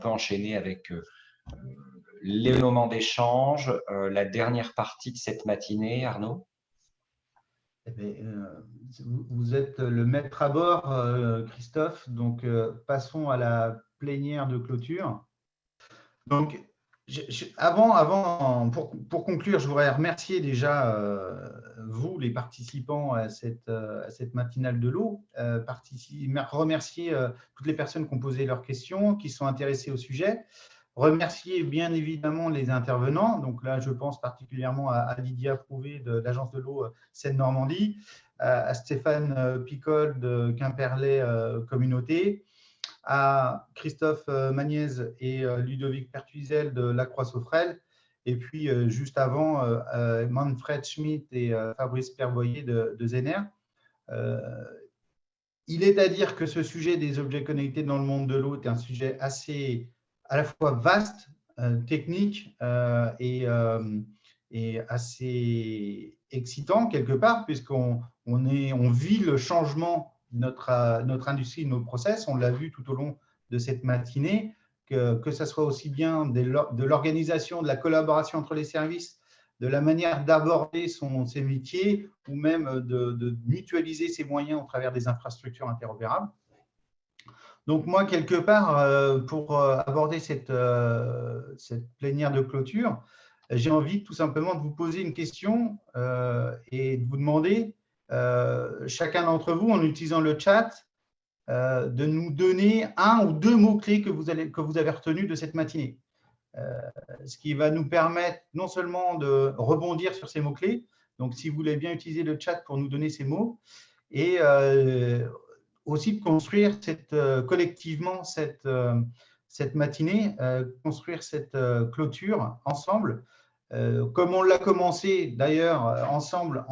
peut enchaîner avec les moments d'échange, la dernière partie de cette matinée, Arnaud. Eh bien, vous êtes le maître à bord, Christophe. Donc, passons à la plénière de clôture. Donc, pour conclure, je voudrais remercier déjà vous, les participants à cette matinale de l'eau, remercier toutes les personnes qui ont posé leurs questions, qui sont intéressées au sujet, remercier bien évidemment les intervenants. Donc là, je pense particulièrement à Lydia Prouvé de l'Agence de l'eau Seine-Normandie, à Stéphane Picol de Quimperlé Communauté, à Christophe Magnez et Ludovic Pertuizel de La Croix-Saufrel, et puis juste avant, Manfred Schmidt et Fabrice Pervoyer de Zener. Il est à dire que ce sujet des objets connectés dans le monde de l'eau est un sujet assez à la fois vaste, technique et assez excitant quelque part, puisqu'on vit le changement de notre industrie, de nos process. On l'a vu tout au long de cette matinée, que ce soit aussi bien de l'organisation, de la collaboration entre les services, de la manière d'aborder ses métiers, ou même de mutualiser ses moyens au travers des infrastructures interopérables. Donc moi, quelque part, pour aborder cette plénière de clôture, j'ai envie tout simplement de vous poser une question et de vous demander, chacun d'entre vous, en utilisant le chat, de nous donner un ou deux mots-clés que vous avez retenus de cette matinée. Ce qui va nous permettre non seulement de rebondir sur ces mots-clés, donc si vous voulez bien utiliser le chat pour nous donner ces mots, et aussi de construire collectivement cette matinée, construire cette clôture ensemble, comme on l'a commencé d'ailleurs ensemble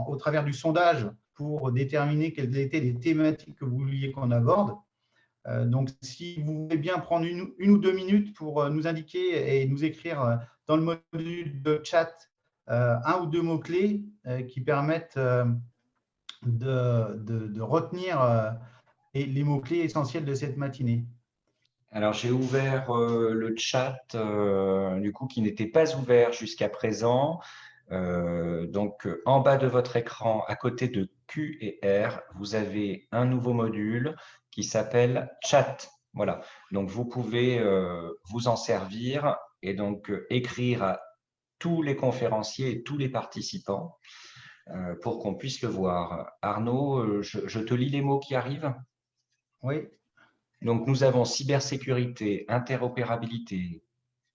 au travers du sondage pour déterminer quelles étaient les thématiques que vous vouliez qu'on aborde. Donc, si vous voulez bien prendre une ou 2 minutes pour nous indiquer et nous écrire dans le module de chat un ou deux mots-clés qui permettent de retenir les mots-clés essentiels de cette matinée. Alors, j'ai ouvert le chat, du coup, qui n'était pas ouvert jusqu'à présent. Donc, en bas de votre écran, à côté de Q et R, vous avez un nouveau module qui s'appelle Chat. Voilà. Donc, vous pouvez vous en servir et donc écrire à tous les conférenciers et tous les participants pour qu'on puisse le voir. Arnaud, je te lis les mots qui arrivent. Oui. Donc, nous avons cybersécurité, interopérabilité,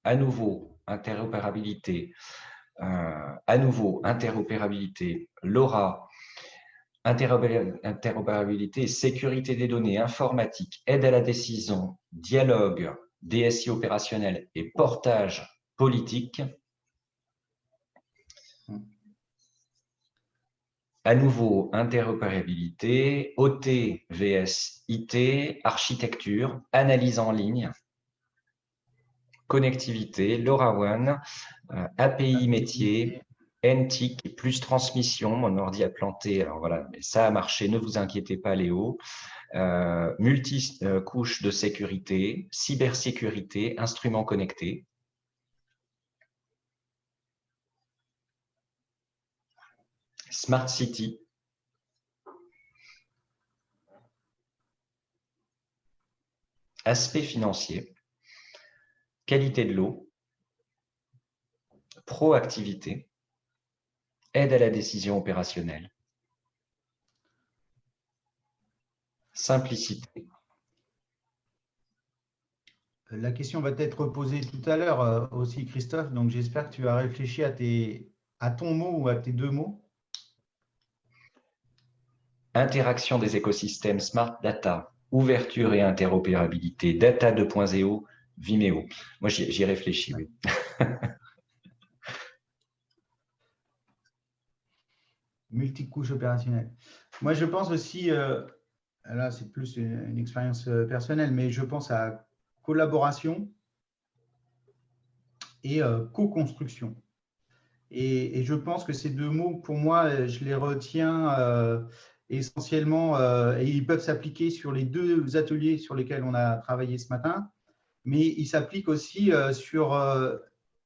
à nouveau interopérabilité, LoRa, interopérabilité, sécurité des données, informatique, aide à la décision, dialogue, DSI opérationnel et portage politique. À nouveau, interopérabilité, OT vs IT, architecture, analyse en ligne, connectivité, LoRaWAN, API métier, NTIC plus transmission. Mon ordi a planté, alors voilà, mais ça a marché, ne vous inquiétez pas Léo. Multi-couche de sécurité, cybersécurité, instruments connectés. Smart City. Aspect financier. Qualité de l'eau. Proactivité. Aide à la décision opérationnelle. Simplicité. La question va être posée tout à l'heure aussi, Christophe. Donc, j'espère que tu as réfléchi à ton mot ou à tes deux mots. Interaction des écosystèmes Smart Data, ouverture et interopérabilité, Data 2.0, Vimeo. Moi, j'y réfléchis, oui. Multicouche opérationnelle. Moi, je pense aussi, là, c'est plus une expérience personnelle, mais je pense à collaboration et co-construction. Et je pense que ces deux mots, pour moi, je les retiens essentiellement, et ils peuvent s'appliquer sur les deux ateliers sur lesquels on a travaillé ce matin. mais il s'applique aussi sur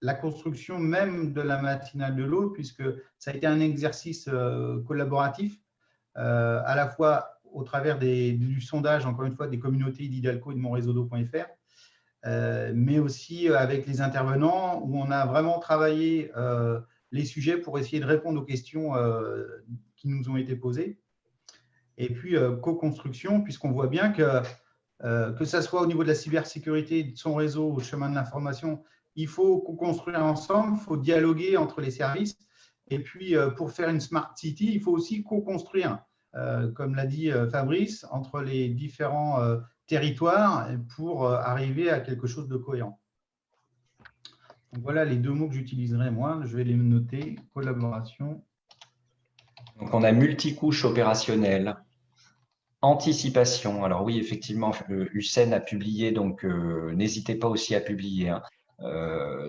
la construction même de la matinale de l'eau, puisque ça a été un exercice collaboratif, à la fois au travers du sondage, encore une fois, des communautés d'Hidalgo et de monréseau.fr, mais aussi avec les intervenants, où on a vraiment travaillé les sujets pour essayer de répondre aux questions qui nous ont été posées. Et puis, co-construction, puisqu'on voit bien que ça soit au niveau de la cybersécurité, de son réseau, au chemin de l'information, il faut co-construire ensemble, il faut dialoguer entre les services. Et puis, pour faire une smart city, il faut aussi co-construire, comme l'a dit Fabrice, entre les différents territoires pour arriver à quelque chose de cohérent. Donc, voilà les deux mots que j'utiliserai moi. Je vais les noter. Collaboration. Donc, on a multicouche opérationnelle, anticipation. Alors oui, effectivement, Hussein a publié, donc n'hésitez pas aussi à publier. Hein.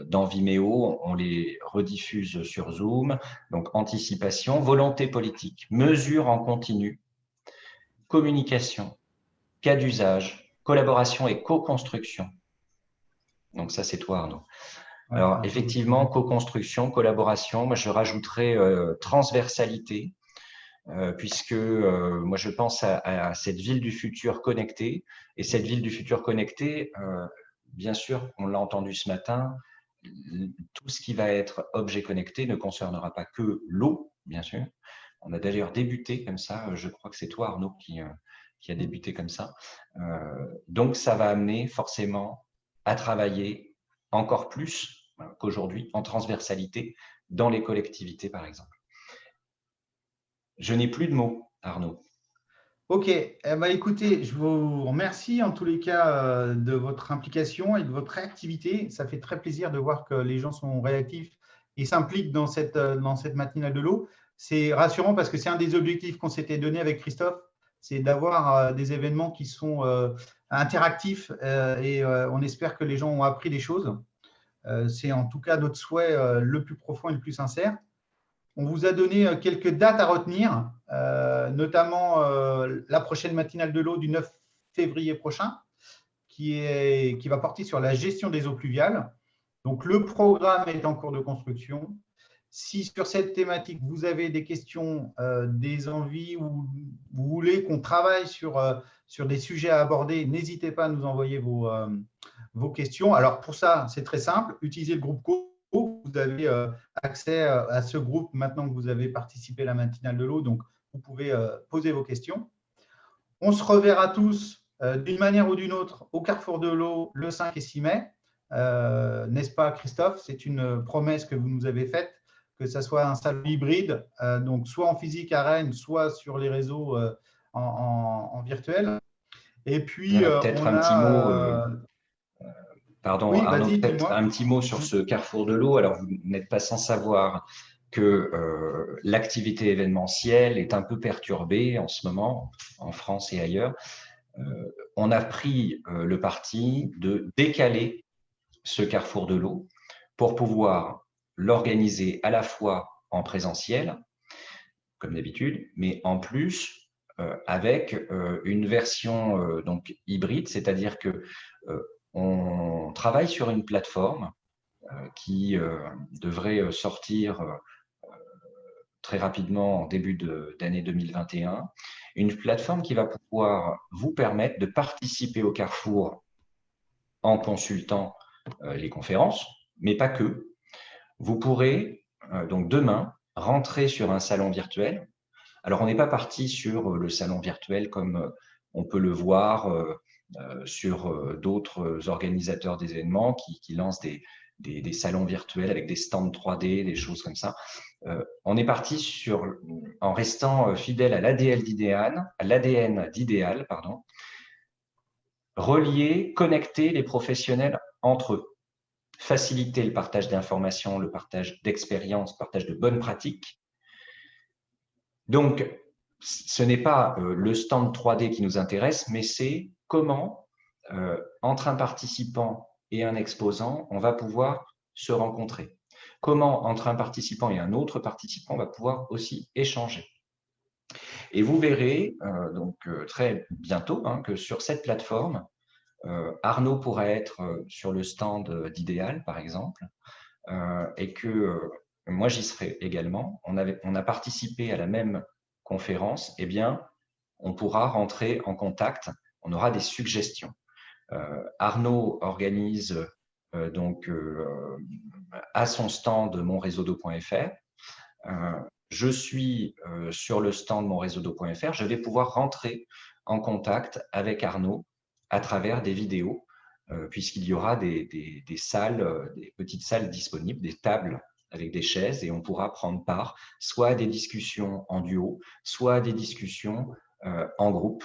Dans Vimeo, on les rediffuse sur Zoom. Donc, anticipation, volonté politique, mesure en continu, communication, cas d'usage, collaboration et co-construction. Donc, ça, c'est toi, Arnaud. Alors, effectivement, co-construction, collaboration, moi, je rajouterais transversalité, puisque moi, je pense à cette ville du futur connectée. Et cette ville du futur connectée, bien sûr, on l'a entendu ce matin, tout ce qui va être objet connecté ne concernera pas que l'eau, bien sûr. On a d'ailleurs débuté comme ça, je crois que c'est toi, Arnaud, qui a débuté comme ça. Donc, ça va amener forcément à travailler encore plus qu'aujourd'hui en transversalité dans les collectivités, par exemple. Je n'ai plus de mots, Arnaud. Ok, eh ben, écoutez, je vous remercie en tous les cas de votre implication et de votre réactivité. Ça fait très plaisir de voir que les gens sont réactifs et s'impliquent dans cette matinale de l'eau. C'est rassurant parce que c'est un des objectifs qu'on s'était donné avec Christophe, c'est d'avoir des événements qui sont interactifs et on espère que les gens ont appris des choses. C'est en tout cas notre souhait le plus profond et le plus sincère. On vous a donné quelques dates à retenir, notamment la prochaine matinale de l'eau du 9 février prochain, qui va porter sur la gestion des eaux pluviales. Donc, le programme est en cours de construction. Si sur cette thématique, vous avez des questions, des envies ou vous voulez qu'on travaille sur des sujets à aborder, n'hésitez pas à nous envoyer vos questions. Alors, pour ça, c'est très simple. Utilisez le groupe Co. Vous avez accès à ce groupe maintenant que vous avez participé à la matinale de l'eau. Donc, vous pouvez poser vos questions. On se reverra tous d'une manière ou d'une autre au Carrefour de l'eau le 5 et 6 mai. N'est-ce pas, Christophe? C'est une promesse que vous nous avez faite, que ce soit un salon hybride, donc soit en physique à Rennes, soit sur les réseaux en virtuel. Et puis, peut-être un petit mot. Pardon, oui, Arnaud, peut-être un petit mot sur ce Carrefour de l'eau. Alors, vous n'êtes pas sans savoir que l'activité événementielle est un peu perturbée en ce moment, en France et ailleurs. On a pris le parti de décaler ce Carrefour de l'eau pour pouvoir l'organiser à la fois en présentiel, comme d'habitude, mais en plus avec une version donc hybride, c'est-à-dire que on travaille sur une plateforme qui devrait sortir très rapidement en début d'année 2021. Une plateforme qui va pouvoir vous permettre de participer au Carrefour en consultant les conférences, mais pas que. Vous pourrez donc demain rentrer sur un salon virtuel. Alors, on n'est pas parti sur le salon virtuel comme on peut le voir sur d'autres organisateurs d'événements qui lancent des salons virtuels avec des stands 3D, des choses comme ça. On est parti en restant fidèle à l'ADN d'Idéal, relier, connecter les professionnels entre eux, faciliter le partage d'informations, le partage d'expériences, le partage de bonnes pratiques. Donc, ce n'est pas le stand 3D qui nous intéresse, mais c'est comment, entre un participant et un exposant, on va pouvoir se rencontrer. Comment, entre un participant et un autre participant, on va pouvoir aussi échanger. Et vous verrez donc très bientôt que sur cette plateforme, Arnaud pourrait être sur le stand d'Idéal, par exemple, et que moi, j'y serai également. On a participé à la même conférence, eh bien, on pourra rentrer en contact, on aura des suggestions. Arnaud organise donc à son stand monréseaudo.fr. Je suis sur le stand monréseaudo.fr. Je vais pouvoir rentrer en contact avec Arnaud à travers des vidéos, puisqu'il y aura des salles, des petites salles disponibles, des tables avec des chaises, et on pourra prendre part soit à des discussions en duo, soit à des discussions en groupe.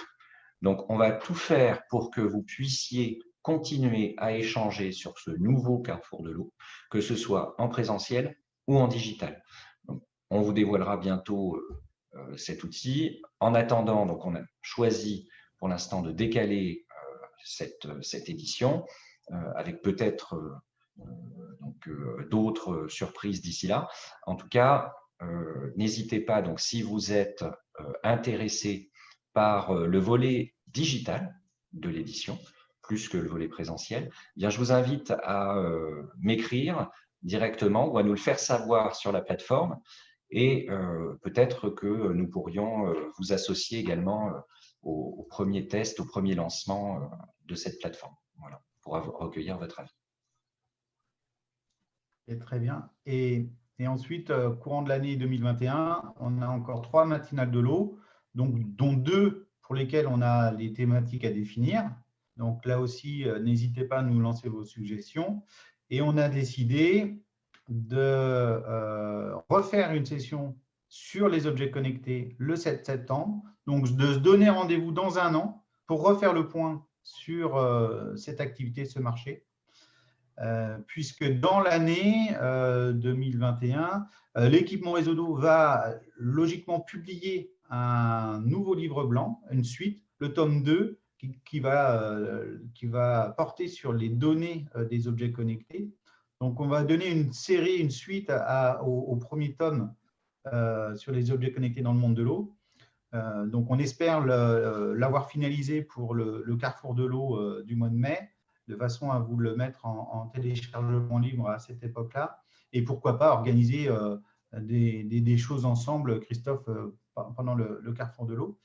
Donc, on va tout faire pour que vous puissiez continuer à échanger sur ce nouveau carrefour de l'eau, que ce soit en présentiel ou en digital. Donc, on vous dévoilera bientôt cet outil. En attendant, donc, on a choisi pour l'instant de décaler cette édition avec peut-être d'autres surprises d'ici là. En tout cas, n'hésitez pas, donc, si vous êtes intéressé par le volet digital de l'édition, plus que le volet présentiel, eh bien, je vous invite à m'écrire directement ou à nous le faire savoir sur la plateforme, et peut-être que nous pourrions vous associer également au premier test, au premier lancement de cette plateforme, voilà, pour recueillir votre avis. Et très bien. Et ensuite, courant de l'année 2021, on a encore 3 matinales de l'eau, donc, dont 2 pour lesquelles on a les thématiques à définir. Donc là aussi, n'hésitez pas à nous lancer vos suggestions. Et on a décidé de refaire une session sur les objets connectés le 7 septembre, donc de se donner rendez-vous dans un an pour refaire le point sur cette activité, ce marché. Puisque dans l'année 2021, l'équipe Monréseau va logiquement publier un nouveau livre blanc, une suite, le tome 2, qui va porter sur les données des objets connectés. Donc, on va donner une série, une suite au premier tome sur les objets connectés dans le monde de l'eau. Donc, on espère l'avoir finalisé pour le carrefour de l'eau du mois de mai, de façon à vous le mettre en téléchargement libre à cette époque-là. Et pourquoi pas organiser des choses ensemble, Christophe, pendant le carrefour de l'eau.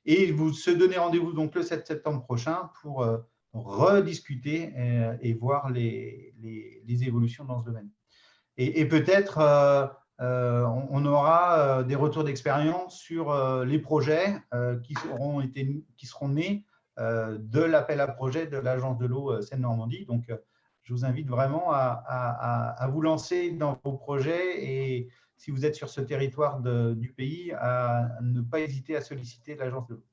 Et vous se donnez rendez-vous donc le 7 septembre prochain pour rediscuter et voir les évolutions dans ce domaine. Et peut-être on aura des retours d'expérience sur les projets qui seront nés de l'appel à projet de l'Agence de l'eau Seine-Normandie. Donc, je vous invite vraiment à vous lancer dans vos projets, et si vous êtes sur ce territoire du pays, à ne pas hésiter à solliciter l'Agence de l'eau.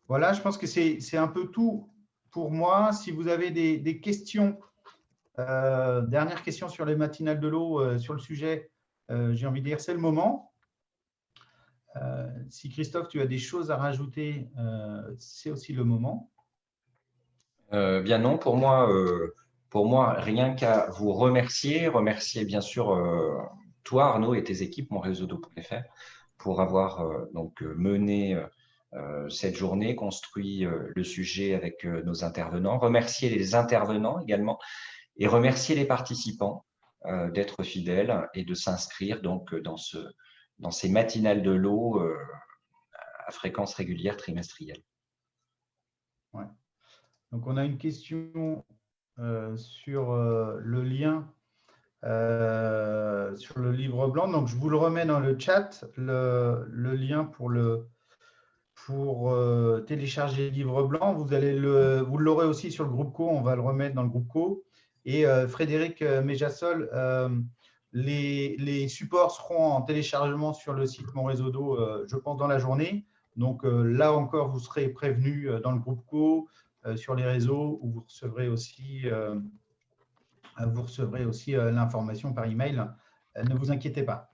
Voilà, je pense que c'est un peu tout pour moi. Si vous avez des questions, dernière question sur les matinales de l'eau, sur le sujet, j'ai envie de dire, c'est le moment. Si Christophe, tu as des choses à rajouter, c'est aussi le moment. Bien non, pour moi, rien qu'à vous remercier bien sûr toi, Arnaud, et tes équipes, monréseaudo.fr, pour avoir donc mené cette journée, construit le sujet avec nos intervenants. Remercier les intervenants également, et remercier les participants d'être fidèles et de s'inscrire donc dans ces matinales de l'eau à fréquence régulière trimestrielle. Ouais. Donc, on a une question sur le lien sur le livre blanc. Donc, je vous le remets dans le chat, le lien pour télécharger le livre blanc. Vous l'aurez aussi sur le groupe Co. On va le remettre dans le groupe Co. Et Frédéric Méjassol, les supports seront en téléchargement sur le site Mon Réseau d'eau, je pense, dans la journée. Donc là encore, vous serez prévenus dans le groupe Co, sur les réseaux, où vous recevrez aussi l'information par email. Ne vous inquiétez pas.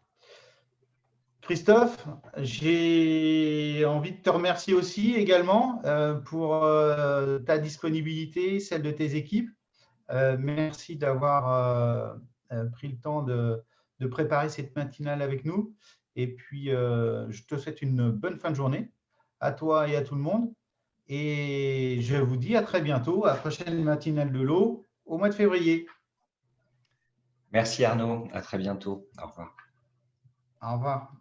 Christophe, j'ai envie de te remercier aussi également pour ta disponibilité, celle de tes équipes. Merci d'avoir pris le temps de préparer cette matinale avec nous. Et puis, je te souhaite une bonne fin de journée à toi et à tout le monde. Et je vous dis à très bientôt, à la prochaine matinale de l'eau au mois de février. Merci Arnaud, à très bientôt. Au revoir. Au revoir.